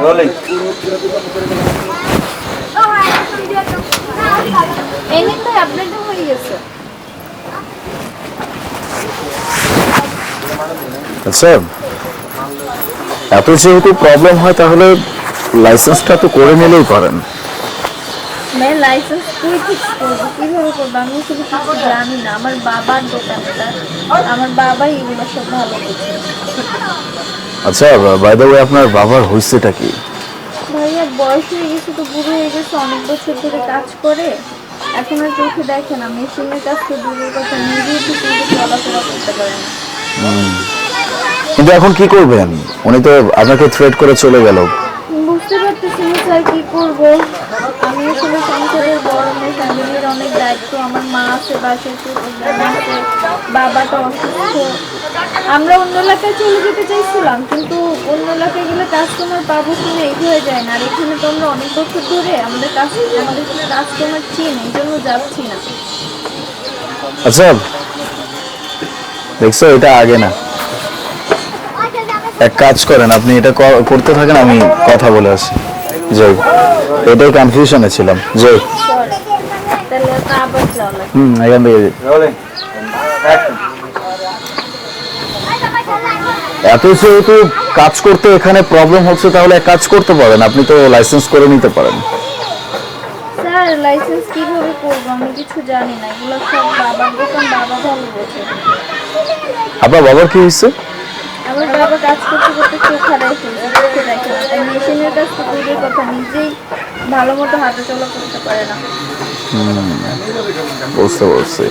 Rolling. এমনিতে update হয়ে গেছে। আচ্ছা, এত যেহেতু প্রবলেম হয় তাহলে লাইসেন্সটা তো করে নিলেই পারেন। मैं লাইসেন্স কই ঠিক করবো, কিভাবে করবো আমি আসলে কিছু জানি না। আমার বাবার দোকানটা, আমার বাবাই এগুলো সব ভালো বোঝে। আচ্ছা, বাই দ্য ওয়ে আপনার বাবার হইছেটা কি? ভাইয়া বয়স হয়ে গেছে তো, বুড়ো হয়ে গেছে, অনেক বছর ধরে কাজ করে, এখন আর চোখে দেখে না। মেশিনের কাজ তো দূরের কথা, নিজেই তো কিন্তু চলাফেরা করতে পারে না। কিন্তু এখন কি করবেন? উনি তো আপনাকে থ্রেট করে চলে গেল। বুঝতে পারতেছি না স্যার, কি করবো। আমি আসলে সংসারের বড় মেয়ে, ফ্যামিলির অনেক দায়িত্ব। আমার মা আছে বাসায়, আছে, বাবাটা অসুস্থ। আমরা অন্য এলাকায় চলে যেতে চাইছিলাম, কিন্তু অন্য এলাকায় গেলে কাস্টমার পাবো কিনা এই হয়ে যায় না। আর এখানে তো আমরা অনেক বছর ধরে আমাদের কাস্টমার চিনি, এই জন্য যাচ্ছি না। আচ্ছা, দেখছো এটা আগে না, এক কাজ করেন, আপনি এটা করতে থাকেন, আমি কথা বলে আসি। জয়, এটাই কনফিউশনে ছিলাম। জয়, তাহলে তো আবার যাওয়া লাগবে। এখান থেকে রোলিং। অ্যাকশন। এত যেহেতু কাজ করতে এখানে প্রবলেম হচ্ছে, তাহলে এক কাজ করতে পারেন, আপনি তো লাইসেন্স করে নিতে পারেন। স্যার লাইসেন্স কিভাবে করবো আমি কিছু জানি না, এগুলো সব বাবার দোকান, বাবা ভালো বোঝে। আপনার বাবার কি হয়েছে? আমার বাবা কাজ করতে করতে চোখ হারাই ফেলছে, চোখে দেখে না। তাই মেশিনের কাজ তো দূরের কথা, নিজেই ভালো মতো হাঁটা চলা করতে পারে না। বুঝতে পারছি।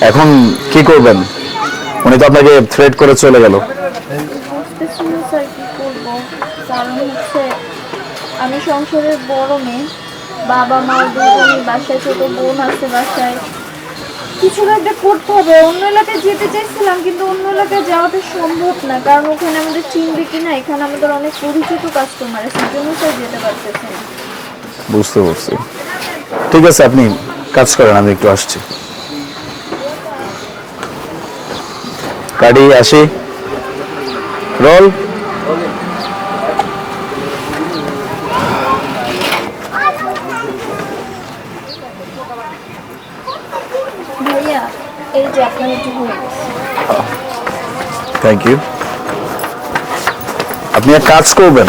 এখন কি করবেন? উনি তো আপনাকে থ্রেট করে চলে গেল। বুঝতেছি না স্যার কি করবো। কারণ হচ্ছে আমি সংসারের বড় মেয়ে, বাবা মা দুজনই বাসায়, ছোট বোন আছে বাসায়, কিছু একটা করতে হবে। অন্য এলাকায় যেতে চাইছিলাম, কিন্তু অন্য এলাকায় যাওয়াটা সম্ভব না, কারণ ওখানে আমাদের চিনবে কিনা, এখানে আমাদের অনেক পরিচিত কাস্টমার আছে, সেজন্য স্যার যেতে পারতেছি না। বুঝতে পারছি। ঠিক আছে, আপনি কাজ করেন, আমি একটু আসছি। গাড়ি আসি, রোল। ভাইয়া এই যে আপনার একটু হয়ে গেছে। Thank you. আপনি এক কাজ করবেন,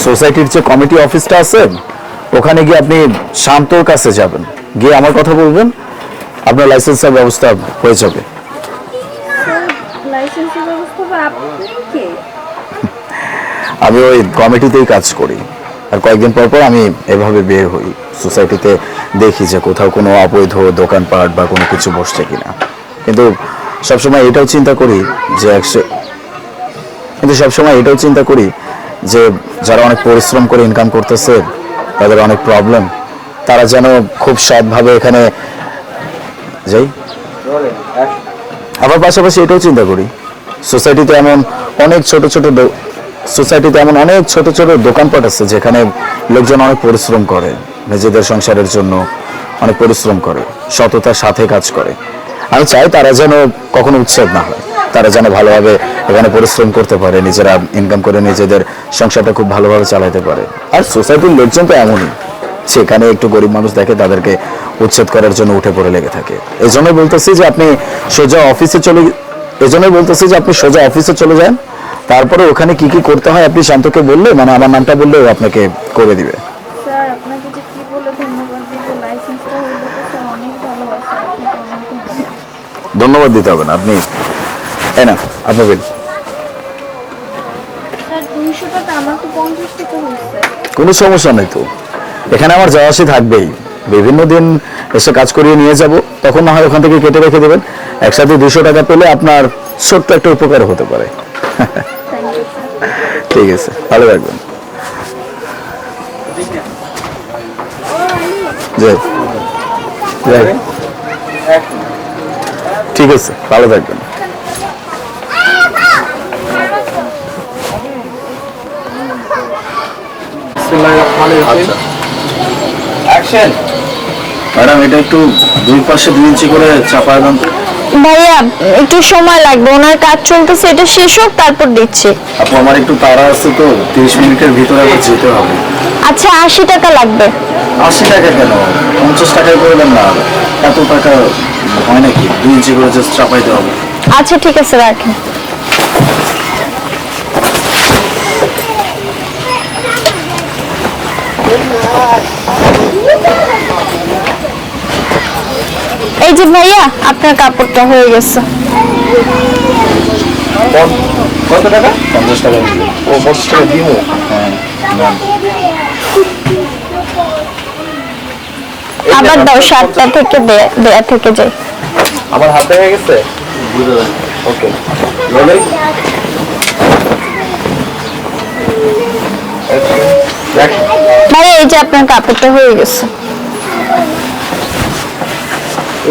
সোসাইটির যে কমিটি অফিসটা আছে ওখানে গিয়ে আপনি শান্তর কাছে যাবেন, গিয়ে আমার কথা বলবেন, আপনার লাইসেন্সের ব্যবস্থা হয়ে যাবে। লাইসেন্সের ব্যবস্থা বা আপনি কে? আমি ওই কমিটিতেই কাজ করি, আর কয়েকদিন পর পর আমি এভাবে বের হই, সোসাইটিতে দেখি যে কোথাও কোনো অবৈধ দোকানপাট বা কোনো কিছু বসছে কিনা। কিন্তু সবসময় এটাও চিন্তা করি যে যারা অনেক পরিশ্রম করে ইনকাম করতেছে, তাদের অনেক প্রবলেম, তারা যেন খুব সৎভাবে এখানে যাই। রোলিং। অ্যাকশন। আবার পাশাপাশি এটাও চিন্তা করি, সোসাইটিতে এমন অনেক ছোট ছোট দোকানপাট আছে যেখানে লোকজন অনেক পরিশ্রম করে, নিজেদের সংসারের জন্য অনেক পরিশ্রম করে, সততার সাথে কাজ করে। আমি চাই তারা যেন কখনো উচ্ছেদ না হয়, তারা যেন ভালোভাবে এখানে পরিশ্রম করতে পারে, নিজেরা ইনকাম করে নিজেদের সংসারটা খুব ভালোভাবে চালাতে পারে। আর সোসাইটির লোকজন তো এমনই, সেখানে একটু গরিব মানুষ দেখে তাদেরকে উচ্ছেদ করার জন্য উঠে পড়ে লেগে থাকে। এজন্যই বলতেছি যে আপনি সোজা অফিসে চলে যান, তারপরে ওখানে কি কি করতে হয় আপনি শান্তকে বললে, মানে আমার নামটা বললে ও আপনাকে করে দিবে। স্যার আপনাকে যে কি বলে ধন্যবাদ দিব, লাইসেন্সটা হইলো তো স্যার অনেক ভালোবাসা, আপনাকে অনেক ধন্যবাদ। ধন্যবাদ দিতে হবে না, আপনি না আপনার বিল। স্যার 200 টাকা, আমার তো 50 টাকা হয়েছে। কোনো সমস্যা নেই তো, এখানে আমার যাওয়া আসি থাকবেই, বিভিন্ন দিন এসে কাজ করিয়ে নিয়ে যাব, তখন না হয় ওখান থেকে কেটে রেখে দেবেন। একসাথে 200 টাকা পেলে আপনার ছোট্ট একটা উপকার হতে পারে। Thank you sir. ঠিক আছে, ভালো থাকবেন। অ্যাকশন। ঠিক আছে, ভালো থাকবেন। আচ্ছা। অ্যাকশন। ম্যাডাম, এটা একটু দুই পাশে 2 ইঞ্চি করে চাপায় দেন তো। ভাইয়া একটু সময় লাগবে, ওনার কাজ চলতেছে, এটা শেষ হোক তারপর দিচ্ছি। আপু আমার একটু তাড়া আছে তো, 30 মিনিটের ভিতরে আবার যেতে হবে। আচ্ছা 80 টাকা লাগবে। 80 টাকা কেন, 50 টাকায় করে দেন না। এত টাকা হয় নাকি? 2 ইঞ্চি করে জাস্ট চাপাইতে হবে। আচ্ছা ঠিক আছে রাখেন। এই যে ভাইয়া আপনার কাপড়টা হয়ে গেছে। কত টাকা? 50 টাকা দিবে। ও 50 টাকা দিব? হ্যাঁ নেন। আবার দাও, 7টা থেকে দেয়া থেকে যাই। আমার হাতে হয়ে গেছে। ওকে রোলেন ভাই এই যে আপনার কাপড়টা হয়ে গেছে।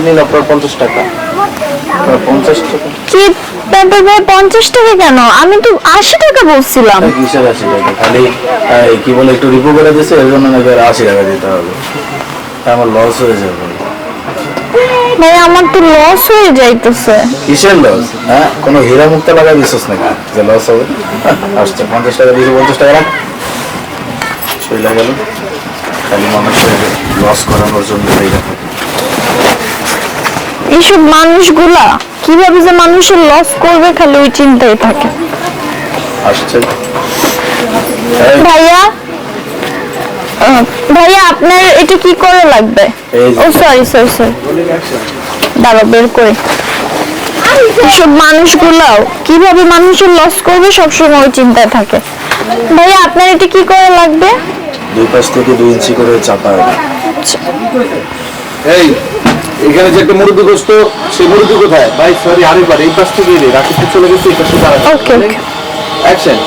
নিন আপনার 50 টাকা। 50 টাকা কি ব্যাপার ভাই, 50 টাকা কেন? আমি তো 80 টাকা বলছিলাম। কিসের 80 টাকা? খালি কি বলে একটু রিপো করে দিয়েছে, এর জন্য নাকি আর 80 টাকা দিতে হবে। আমার লস হয়ে যাবে। ভাই আমার তো লস হয়ে যাইতেছে। কিসের লস? হ্যাঁ কোনো হীরা মুক্তা লাগাই দিছিস নাকি যে লস হবে? আসছে 50 টাকা দিয়েছে, 50 টাকা রাখ। চলে গেল। খালি মানুষের লস করানোর জন্য লেগে থাকে। এইসব মানুষগুলা কিভাবে যে মানুষের লস করবে খালি ওই চিন্তাই থাকে। আসছে ভাইয়া ভাইয়া আপনার এটা কি করে লাগবে? এই যে। ও সরি সরি সরি, দাঁড়া বের করে। এইসব মানুষগুলাও কিভাবে মানুষের লস করবে সবসময় ওই চিন্তায় থাকে। ভাইয়া আপনার এটা কি করে লাগবে? 2 পাশ থেকে 2 ইঞ্চি করে চাপায়। এই এখানে যে একটা মুরগি গোস্ত, সেই মুরগি কোথায়? ভাই সরি আরেকবার এই পাশ থেকে এলে রাকিবকে চলে গেছে, এই পাশে দাঁড়ানো। ওকে ওকে। অ্যাকশন।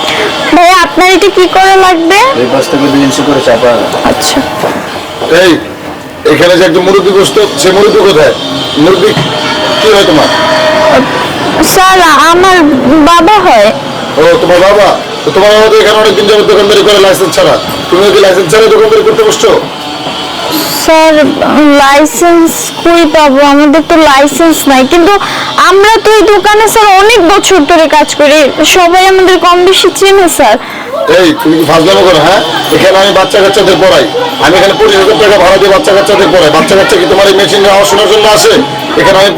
ভাইয়া আপনার এটা কি করে লাগবে? 2 পাশ থেকে 2 ইঞ্চি করে চাপায়। আচ্ছা এই এখানে যে একটা মুরগি গোস্ত, সে মুরগি কোথায়? মুরগি কি হয় তোমার? স্যার আমার বাবা হয়। ও তোমার বাবা? তো তোমার বাবা তো এখানে অনেকদিন যাবত দোকানদারি করে লাইসেন্স ছাড়া। তুমি কি লাইসেন্স ছাড়া দোকানদারি করতে বসছো? স্যার লাইসেন্স কই পাবো, আমাদের তো লাইসেন্স নাই। কিন্তু আমরা তো এই দোকানে স্যার অনেক বছর ধরে কাজ করি, সবাই আমাদের কম বেশি চেনে স্যার। এই তুমি কি ফাজলামো করো? হ্যাঁ এখানে আমি বাচ্চা কাচ্চাদের পড়াই। আমি এখানে 25,000 টাকা ভাড়া দিয়ে বাচ্চা কাচ্চাদের পড়াই। বাচ্চা কাচ্চা কি তোমার এই মেশিন আওয়াজ শোনার জন্য আসে? এখানে আমি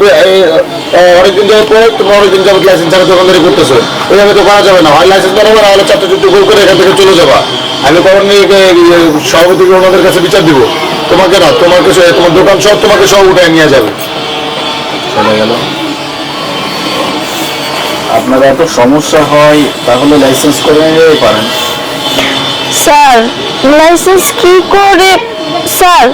অনেকদিন যাবত পড়াই, তুমি অনেকদিন যাবত লাইসেন্স ছাড়া দোকানদারি করতেছো। এইভাবে তো করা যাবে না। হয় লাইসেন্স বানাবো, না হলে 4টা চুক্তি গোল করে এখান থেকে চলে যাবা। আমি কখন নিয়ে সভাপতি ওনাদের কাছে বিচার দিব। তোমাকে না, তোমাকে তোমার দোকান সব তোমাকে সব উঠায় নিয়ে যাবে। চলে গেল। আপনার এত সমস্যা হয় তাহলে লাইসেন্স করে নিতেই পারেন। স্যার লাইসেন্স কি করে? স্যার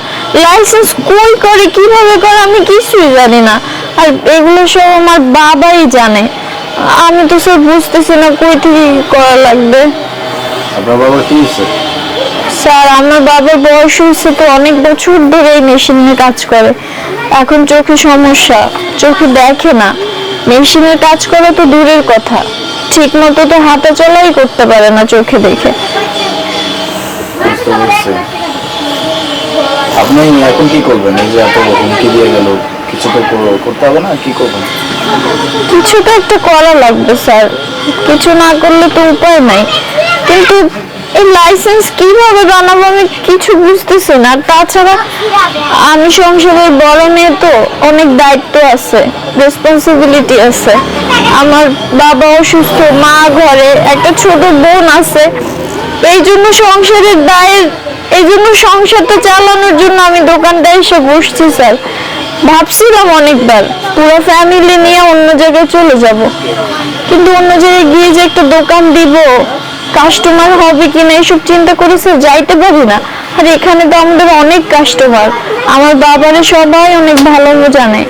লাইসেন্স কই করে, কিভাবে করে আমি কিছুই জানি না। আর এগুলো সব আমার বাবাই জানে। আমি তো স্যার বুঝতেছি না কই থেকে কি করা লাগবে। আপনার বাবা কি হয়েছে? স্যার আমার বাবার বয়স হয়েছে তো, অনেক বছর ধরে এই মেশিনে কাজ করে। এখন চোখে সমস্যা, চোখে দেখে না। মেশিনের কাজ করা তো দূরের কথা, ঠিক মতো তো হাঁটা চলাই করতে পারে না চোখে দেখে। বুঝতে পারছি। আপনি এখন কি করবেন? এই যে এত হুমকি দিয়ে গেল, কিছু তো করতে হবে না? কি করবেন? কিছু তো একটা করা লাগবে স্যার, কিছু না করলে তো উপায় নাই। কিন্তু এই লাইসেন্স কিভাবে বানাবো আমি কিছু বুঝতেছি না। তাছাড়া আমি সংসারের বড় মেয়ে তো, অনেক দায়িত্ব আছে, রেসপন্সিবিলিটি আছে। আমার বাবা অসুস্থ, মা ঘরে, একটা ছোট বোন আছে। এই জন্য সংসারের দায়ের, এই জন্য সংসারটা চালানোর জন্য আমি দোকানটা এসে বসছি স্যার। ভাবছিলাম অনেকবার পুরো ফ্যামিলি নিয়ে অন্য জায়গায় চলে যাব, কিন্তু অন্য জায়গায় গিয়ে যে একটা দোকান দিব, কাস্টমার হবে কিনা এইসব চিন্তা করে স্যার যাইতে পারি না। আর এখানে তো আমাদের অনেক কাস্টমার, আমার বাবারে সবাই অনেক ভালো জানে,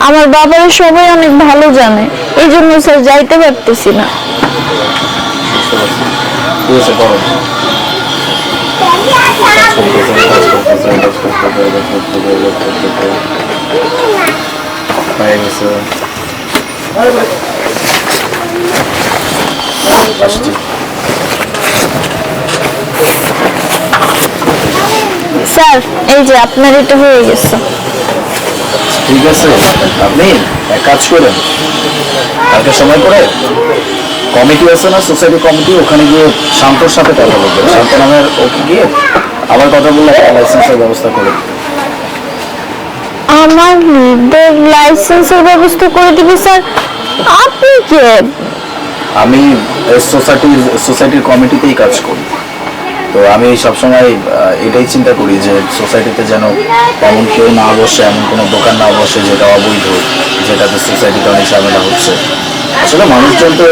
আমার বাবারে সবাই অনেক ভালো জানে, এই জন্য স্যার যাইতে পারতেছি না। ঠিক আছে বড় হয়ে গেছে। আসছি। স্যার এই যে আপনার এটা হয়ে গেছে। ঠিক আছে, আপনি এক কাজ করেন, কালকে সময় করে কমিটি আছে না, সোসাইটি কমিটি, ওখানে গিয়ে শান্তর সাথে কথা বলবেন। শান্ত নামের ওকে গিয়ে আবার কথা বললে লাইসেন্সের ব্যবস্থা করে দিবে। আমার লাইসেন্সের ব্যবস্থা করে দিবে স্যার? আপনি কে? আমি সোসাইটির কমিটিতেই কাজ করি, তো আমি সবসময় এটাই চিন্তা করি যে সোসাইটিতে যেন এমন কেউ না বসে, এমন কোনো দোকান না বসে যেটা অবৈধ, যেটাতে সোসাইটিতে অনেক ঝামেলা হচ্ছে। আসলে মানুষজন তো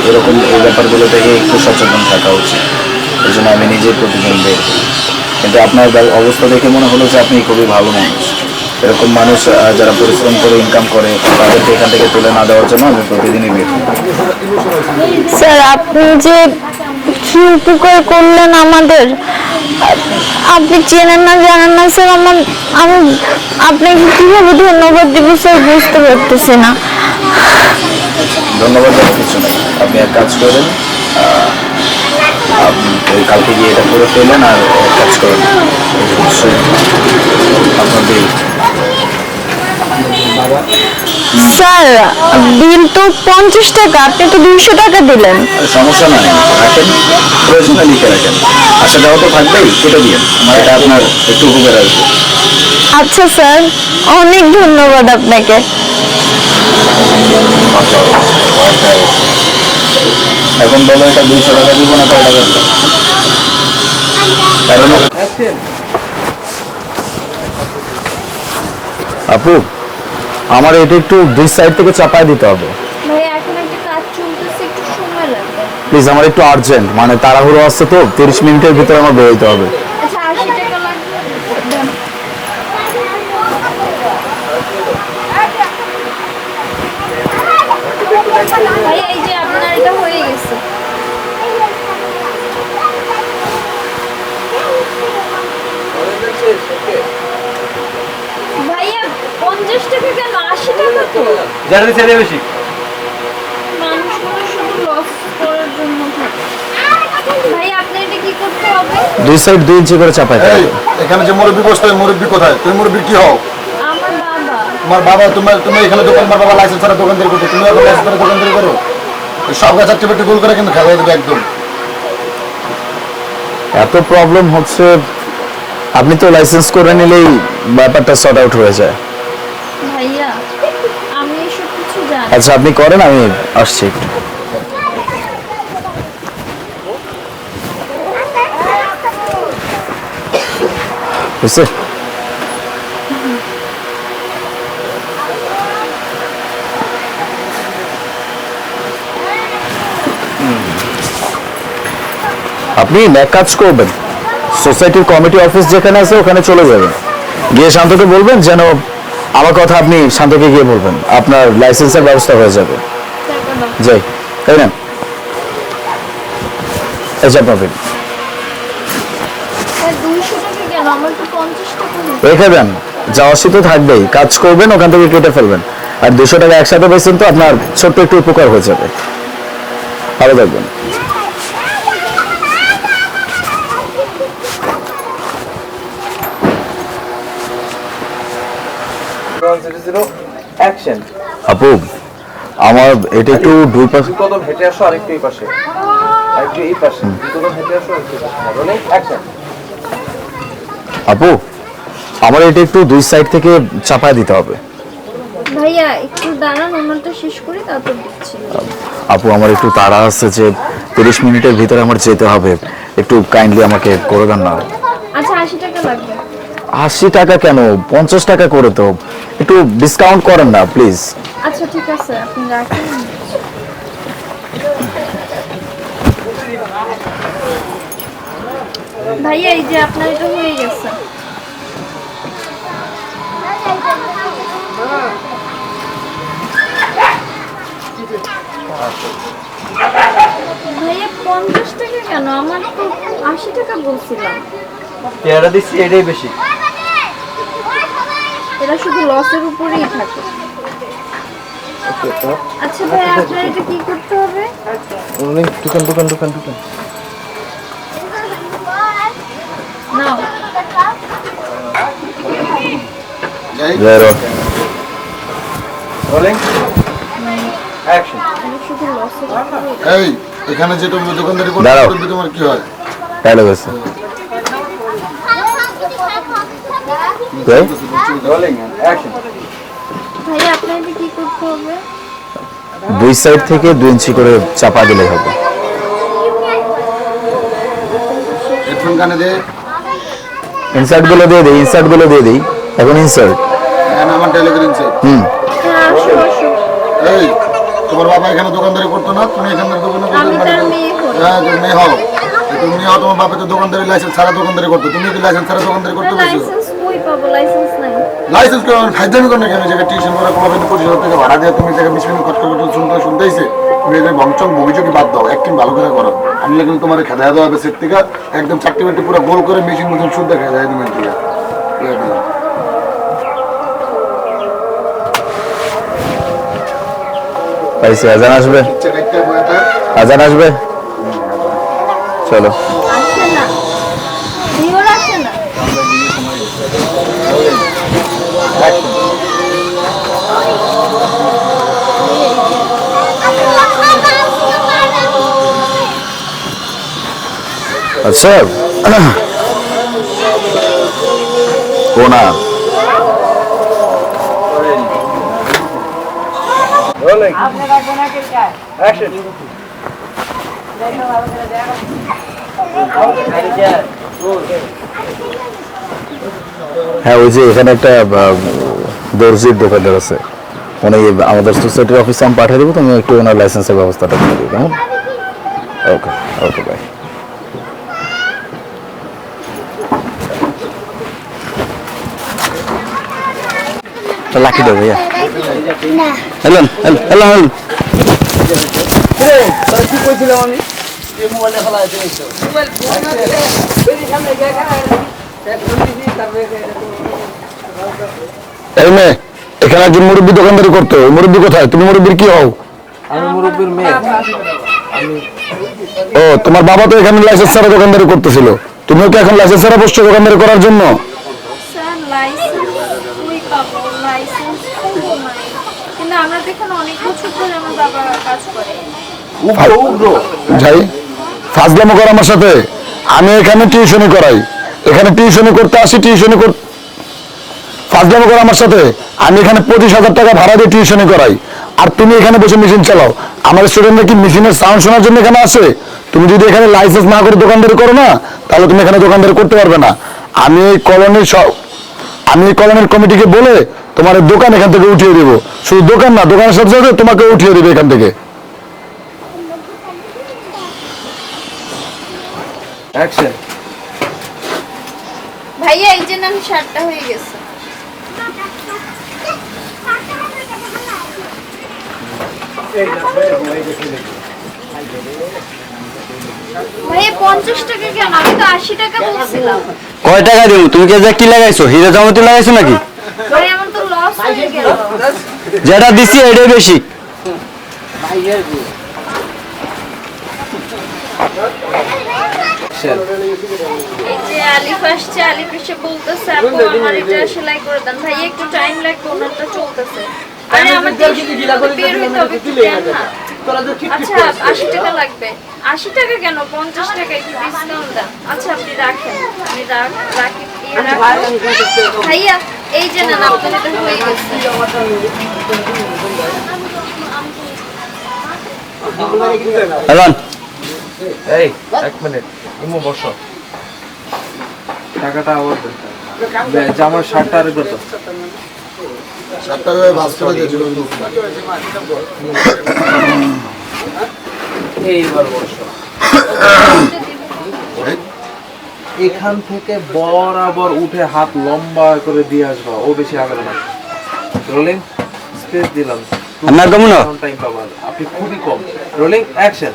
এরকম এই ব্যাপারগুলো থেকে একটু সচেতন থাকা উচিত, এই জন্য আমি নিজেই প্রতিদিন বের করি। কিন্তু আপনার অবস্থা দেখে মনে হলো যে আপনি খুবই ভালো মানুষ। এরকম মানুষ যারা পরিশ্রম করে ইনকাম করে তাদেরকে এখান থেকে তুলে না দেওয়ার জন্য আমি প্রতিদিনই বের করি। স্যার আপনি যে কি উপকার করলেন আমাদের, আপনি চেনেন না জানেন না স্যার। আমি আপনাকে কিভাবে ধন্যবাদ দিব স্যার বুঝতে পারতেছি না। ধন্যবাদ দেওয়ার কিছু নাই, আপনি এক কাজ করেন, আপনি কালকে গিয়ে এটা করে ফেলেন আর এক কাজ করেন আপনার বিল। স্যার বিল তো 50 টাকা, আপনি তো 200 টাকা দিলেন। সমস্যা নাই, রাখেন, প্রয়োজনে লিখে রাখেন, আসা যাওয়া তো থাকবেই, কেটে দিন, এটা আপনার একটু উপকার আসবে। আচ্ছা স্যার, অনেক ধন্যবাদ আপনাকে। এখন বলো এটা 200 টাকা দিব না কয় টাকা দেব? কারণ আপু আমার এটা একটু দুই সাইড থেকে চাপায় দিতে হবে ভাই, এখন একটা কাজ চলতেছে, একটু সময় লাগবে। প্লিজ, আমার একটু আর্জেন্ট, মানে তাড়াহুড়ো আসছে তো, 30 মিনিটের ভিতরে আমার বেরোতে হবে। আচ্ছা 80 টাকা লাগবে। ভাই এই যে আপনার এটা হয়ে গেছে। ভাইয়া 50 টাকা কেন, 80 টাকা তো। জানি ছেড়ে বেশি মানুষগুলো শুধু লস করার জন্য থাকে। ভাই আপনি এটা কি করতে হবে? দুই সাইড 2 ইঞ্চি করে চাপাইতে এই, হবে। এখানে যে মুরব্বী বসতে, মুরব্বী কোথায়? তুমি মুরব্বী কি হও? আমার বাবা। তোমার বাবা, তুমি এখানে দোকান, তোমার বাবা লাইসেন্স ছাড়া দোকানদারি করছো, তুমি এখন লাইসেন্স ছাড়া দোকানদারি করো? এই সব গাছ একটু গোল করে কিন্তু খেলা দেবে একদম। এত প্রবলেম হচ্ছে, আপনি তো লাইসেন্স করে নিলেই ব্যাপারটা সর্ট আউট হয়ে যায়। ভাইয়া আমি এসব কিছু জানি। আচ্ছা আপনি করেন, আমি আসছি একটু। বুঝছে? আপনি এক কাজ করবেন, সোসাইটির কমিটি অফিস যেখানে আছে ওখানে চলে যাবেন, গিয়ে শান্তকে বলবেন যেন আমার কথা আপনি শান্তকে গিয়ে বলবেন, আপনার লাইসেন্সের ব্যবস্থা হয়ে যাবে। যাই, তাই না? এই যে আপনার বিল। 200 টাকা কেন, আমার তো 50 টাকা হয়েছে। রেখে দেন, যাওয়া আসি তো থাকবেই, কাজ করবেন ওখান থেকে কেটে ফেলবেন, আর 200 টাকা একসাথে পেয়েছেন তো আপনার ছোট্ট একটু উপকার হয়ে যাবে। ভালো থাকবেন। অ্যাকশন। আপু আমার এটা একটু দুই পাশে, কদম হেঁটে আসো, আরেকটু এই পাশে, আরেকটু এই পাশে, কদম হেঁটে আসো, আরেকটু এই পাশে। Rolling action. আপু আমার এটা একটু দুই সাইড থেকে চাপায় দিতে হবে। ভাইয়া একটু দাঁড়ান, ওনারটা শেষ করি তারপর দিচ্ছি। আপু আমার একটু তাড়া আছে যে 30 মিনিটের ভিতরে আমার যেতে হবে, একটু কাইন্ডলি আমাকে করে দেন না। আচ্ছা 80 টাকা লাগবে। 80 টাকা কেন, 50 টাকা করে তো, একটু ডিসকাউন্ট করেন না প্লিজ। আচ্ছা ঠিক আছে, আপনি রাখেন। ভাইয়া এই যে আপনার এটা হয়ে গেছে। ভাইয়া 50 টাকা কেন, আমার তো 80 টাকা বলছিলাম। পেয়ারা দিচ্ছি, এটাই বেশি। এটা শুধু লসের উপরেই থাকে। আচ্ছা ভাই আপনার এটা কি করতে হবে? রোলিং দোকান দোকান দোকান দোকান। নাও। Zero. Rolling action. আমি শুধু লসে এই এখানে যে তুমি দোকানদারি করতে দাঁড়াও। তোমার কি হয়? Dialogue আছে। Okay? Rolling action. ভাইয়া আপনাকে কি করতে হবে? দুই সাইড থেকে 2 ইঞ্চি করে চাপা দিলেই হবে। হেডফোন কানে দে। ইনসার্ট গুলো দিয়ে দেই, ইনসার্ট গুলো দিয়ে দেই। এখন ইনসার্ট। এখানে আমার টেলিগ্রাম আছে। হ্যাঁ আসো আসো। এই তোমার বাবা এখানে দোকানদারি করতো না? তুমি এখানে দোকানে আমি তার মেয়ে হই। হ্যাঁ তুমি মেয়ে হও। তুমি মেয়ে হও, তোমার বাবা তো দোকানদারি লাইসেন্স ছাড়া দোকানদারি করতো। তুমি কি লাইসেন্স ছাড়া দোকানদারি করতে পেরেছো? লাইসেন্স কই পাবো? লাইসেন্স নাই। লাইসেন্স কেন ফাইদামি করো না কেন? জায়গায় টিউশন করে কোনো 25,000 টাকা ভাড়া দিয়ে তুমি জায়গায় 20 মিনিট কষ্ট করে শুনতেইছে। তুমি এই ভংচং বগিচকি বাদ দাও, একদিন ভালো করে করো। আমি কিন্তু তোমার খেদা দেওয়া হবে সেট থেকে একদম চারটি বাটি পুরো গোল করে মেশিন মতন শুদ্ধ দেখা যায় তুমি থেকে। পাইছি, আজান আসবে, আজান আসবে। চলো। আসে না। ভিউর আসে না। আচ্ছা ও না রোলিং অ্যাকশন। হ্যাঁ ওই যে এখানে একটা দর্জির দোকানদার আছে, উনি আমাদের সোসাইটির অফিসে আমি পাঠিয়ে দেবো, তুমি একটু ওনার লাইসেন্সের ব্যবস্থাটা করে দিবে। কেমন? ওকে ওকে বাই। লাকি দাও ভাইয়া। Hello hello hello hello. কি কইছিলাম আমি? এই মেয়ে এখানে একজন মুরব্বী দোকানদারি করতো, ওই মুরব্বী কোথায়? তুমি মুরব্বীর কি হও? আমি মুরব্বির মেয়ে। ও তোমার বাবা তো এখানে লাইসেন্স ছাড়া দোকানদারি করতেছিল, তুমিও কি এখন লাইসেন্স ছাড়া বসছো দোকানদারি করার জন্য? স্যার লাইসেন্স কই পাবো? লাইসেন্স তো নাই। কিন্তু আমরা দেখুন অনেক বছর ধরে আমার বাবা কাজ করে। যাই ফাজলামো কর আমার সাথে। আমি এখানে টিউশনি করাই, এখানে টিউশনি করতে আসি, টিউশনি ফাজলামো কর আমার সাথে। আমি এখানে 25,000 টাকা ভাড়া দিয়ে টিউশনি করাই, আর তুমি এখানে বসে মেশিন চালাও। আমার স্টুডেন্টরা কি মেশিনের সাউন্ড শোনার জন্য এখানে আসে? তুমি যদি এখানে লাইসেন্স না করে দোকানদারি করো না, তাহলে তুমি এখানে দোকানদারি করতে পারবে না। আমি এই কলোনির কমিটিকে বলে তোমার এই দোকান এখান থেকে উঠিয়ে দেবো। শুধু দোকান না, দোকানের সাথে সাথে তোমাকে উঠিয়ে দেবে এখান থেকে। অ্যাকশন। ভাইয়া এই যে নাম শার্টটা হয়ে গেছে। ভাইয়া 50 টাকা কেন? আমি তো 80 টাকা বলছিলাম। কয় টাকা দেবো? তুমি কি লাগাইছো? হিরা জমাতে লাগাইছো নাকি? ভাই আমার তো লস হয়ে গেল। যেটা দিছি এটাই বেশি। এই যে আলিফ আসছে, আলিফ এসে বলতেছে আপু আমার এটা সেলাই করে দেন। ভাই একটু টাইম লাগবে, ওনারটা চলতেছে। আরে আমার বের হইতে হবে, একটু দেন না। আচ্ছা 80 টাকা লাগবে। 80 টাকা কেন? 50 টাকা একটু ডিসকাউন্ট দেন। আচ্ছা আপনি রাখেন, আমি রাখি। ভাইয়া এই যে না আপনার এটা হয়ে গেছে। এখন এই এক মিনিট, ইমো বসো। টাকাটা আবার দে। জামার শার্টটা আর কত? এইবার বসো। এখান থেকে বরাবর উঠে হাত লম্বা করে দিয়ে আসবা, ও বেশি আগাবে না। রোলিং স্পেস দিলাম। আপনার কেমন? টাইম পাবেন আপনি খুবই কম। Rolling action.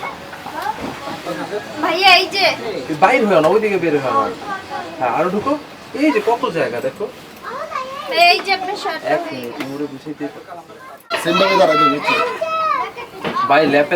ভাইয়া এই যে বাইর হয় না, ওইদিকে বের হয় না। হ্যাঁ আরো ঢুকো। এই যে কত জায়গা দেখো। এই যে আপনার শার্টটা এক হয়ে মিনিট মুড়ে গুছিয়ে দিতে। সিম্বাকে দাঁড়াতে বাই ল্যাপে